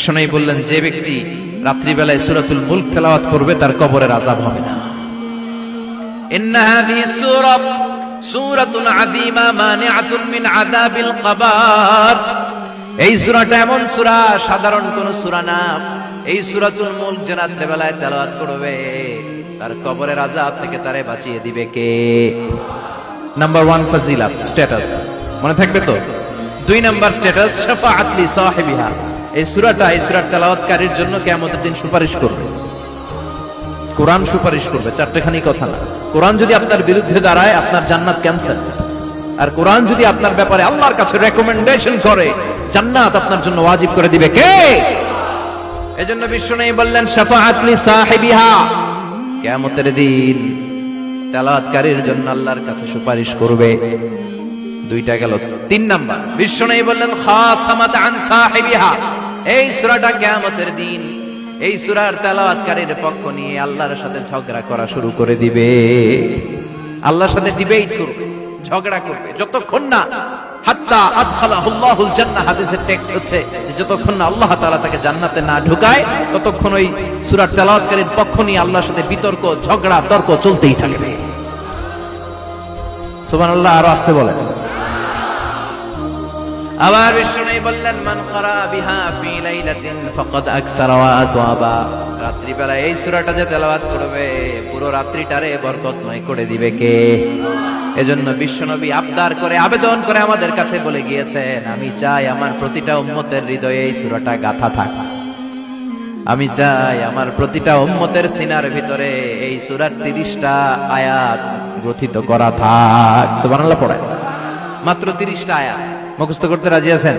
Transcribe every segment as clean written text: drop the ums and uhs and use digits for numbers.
বিশ্বনবী বললেন, যে ব্যক্তি রাত্রিবেলায় সূরাতুল মুলক তেলাওয়াত করবে তার কবরের আযাব হবে না। ইন্না হাযিহি সূরা সূরাতুন আযীমা মানিআতুন মিন আযাবিল কবর। এই সূরাটা এমন সূরা, সাধারণ কোন সূরা না। এই সূরাতুল মুলক যে রাত্রিবেলায় তেলাওয়াত করবে তার কবরের আযাব থেকে তারে বাঁচিয়ে দিবে কে? নাম্বার 1 ফজিলত স্ট্যাটাস মনে থাকবে তো। 2 নাম্বার স্ট্যাটাস শাফাআত লি সাহিবিহা। এই সূরাটা, এই সূরার তেলাওয়াতকারীর জন্য কিয়ামতের দিন সুপারিশ করবে। কোরআন সুপারিশ করবে, চারটেখানি কথা না। কোরআন যদি আপনার বিরুদ্ধে দাঁড়ায় আপনার জান্নাত ক্যান্সেল, আর কোরআন যদি আপনার ব্যাপারে আল্লাহর কাছে রেকমেন্ডেশন করে জান্নাত আপনার জন্য ওয়াজিব করে দিবে কে? এজন্য বিশ্বনবী বললেন শাফাআত লি সাহিবিহা, কিয়ামতের দিন তেলাওয়াতকারীর জন্য আল্লাহর কাছে সুপারিশ করবে। 2টা গেল। 3 নাম্বার বিশ্বনবী বললেন খাসামাত আন সাহিবিহা। এই সূরাটা কিয়ামতের দিন এই সূরার তেলাওয়াতকারীর পক্ষ নিয়ে আল্লাহর সাথে ঝগড়া করা শুরু করে দিবে। আল্লাহর সাথে ডিবেট করবে, ঝগড়া করবে, যতক্ষণ না হাত্তা আদখালাহুল্লাহুল জান্নাহ। হাদিসের টেক্সট হচ্ছে যে যতক্ষণ না আল্লাহ তাআলা তাকে জান্নাতে না ঢুকায় ততক্ষণ ওই সূরার তেলাওয়াতকারীর পক্ষ নিয়ে আল্লাহর সাথে বিতর্ক, ঝগড়া, তর্ক চলতেই থাকবে। সুবহানাল্লাহ। আরো আস্তে বলেন। আবার বিশ্বনবী বললেন মান ক্বারা বিহা ফি লাইলাতিন ফাকাদ আকসারা ওয়া আতওয়াবা। রাত্রিবেলা এই সূরাটা যে তেলাওয়াত করবে পুরো রাত্রিটারে বরকতময় করে দিবে কে? এজন্য বিশ্বনবী আবদার করে, আবেদন করে আমাদের কাছে বলে গিয়েছেন, আমি চাই আমার প্রতিটা উম্মতের হৃদয়ে এই সূরাটা গাঁথা থাক। আমি চাই আমার প্রতিটা উম্মতের সিনার ভিতরে এই সূরার 30টা আয়াত গ্রথিত করা থাক। সুবহানাল্লাহ পড়েন। মাত্র 30টা আয়াত মুখস্থ করতে রাজি আছেন?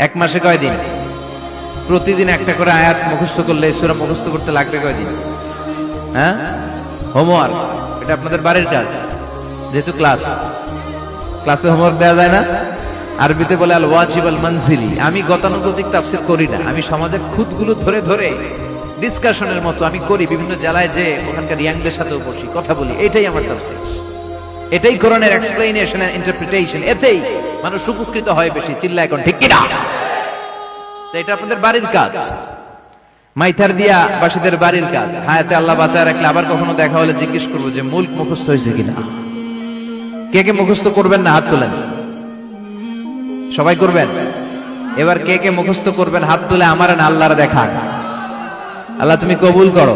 1 মাসে কয়দিন? প্রতিদিন একটা করে আয়াত মুখস্থ করলে সূরা মুখস্থ করতে লাগবে কয়দিন? হ্যাঁ, হোমওয়ার্ক। এটা আপনাদের বাড়ির কাজ, যেহেতু ক্লাসে হোমওয়ার্ক দেওয়া যায় না। আরবিতে বলে আল ওয়াজিব আল মানজিলি। আমি গতানুগতিক তাফসীর করি না, আমি সমাজের খুঁতগুলো ধরে ধরে ডিসকাশনের মতো আমি করি। বিভিন্ন জেলায় যে ওখানকার ইয়াংদের সাথেও বসি, কথা বলি। এটাই আমার তাফসীর, এটাই কোরআনের এক্সপ্লেনেশন এন্ড ইন্টারপ্রিটেশন। এতেই মানুষ উপকৃত হয় বেশি। চিল্লা এখন ঠিক কিনা? তো এটা আপনাদের বাড়ির কাজ, মাইথার দিয়া বাসীদের বাড়ির কাজ। হায়াতে আল্লাহ বাঁচায় রাখলে আবার কখনো দেখা হলে জিজ্ঞেস করবো যে মুলক মুখস্থ হয়েছে কিনা। কে কে মুখস্থ করবেন না হাত তোলেন। সবাই করবেন। এবার কে কে মুখস্থ করবেন হাত তুলে আমার না আল্লাহর দেখা। আল্লাহ তুমি কবুল করো।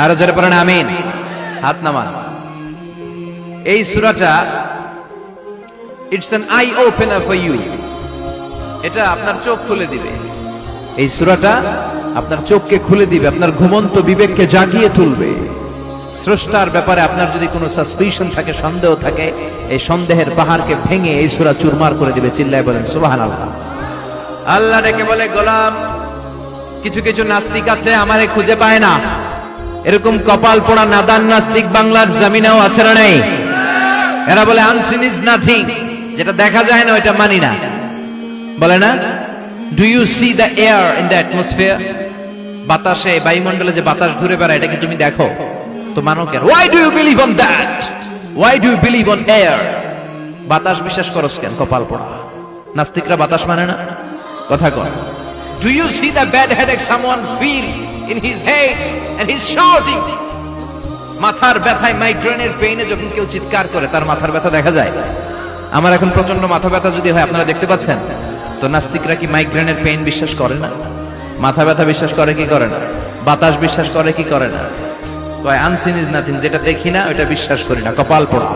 আরো জোরে পড়েন আমিন। হাত নামান। এই সূরাটা it's an eye opener for you. এটা আপনার চোখ খুলে দিবে। এই সূরাটা আপনার চোখকে খুলে দিবে, আপনার ঘুমন্ত বিবেককে জাগিয়ে তুলবে। স্রষ্টার ব্যাপারে আপনার যদি কোনো সাসপিশন থাকে, সন্দেহ থাকে, এই সন্দেহের পাহাড়কে ভেঙে এই সূরা চুরমার করে দিবে। চিল্লায় বলেন সুবহানাল্লাহ। আল্লাহ ডেকে বলে, গোলাম, কিছু কিছু নাস্তিক আছে আমারে খুঁজে পায় না। এরকম কপাল পোড়া নাদান নাস্তিক বাংলার জমিনেও আছে না নেই? এরা বলে আনসিন ইজ নাথিং, যেটা দেখা যায় না ওইটা মানি না। বলে না, do you see the air in the atmosphere? বাতাসে, বায়ুমণ্ডলে যে বাতাস ঘুরে বেড়ায়, এটা কি তুমি দেখো? তো মানো কেন? Why do you believe on that? Why do you believe on air? বাতাস বিশ্বাস করস কেন? কপাল পোড়া নাস্তিকরা বাতাস মানে না। কথা কয়। Do you see the bad headache someone feel in his head and he is shouting? মাথার ব্যথায়, মাইগ্রেনের পেইনে যখন কেউ চিৎকার করে তার মাথার ব্যথা দেখা যায়। আমার এখন প্রচন্ড মাথা ব্যথা যদি হয়, আপনারা দেখতে পাচ্ছেন তো, নাস্তিকরা কি মাইগ্রেনের পেইন বিশ্বাস করে না? মাথা ব্যথা বিশ্বাস করে কি করে না? বাতাস বিশ্বাস করে কি করে না? কয় আনসিন ইজ নাথিং, যেটা দেখি না ওইটা বিশ্বাস করি না। কপাল পোড়া।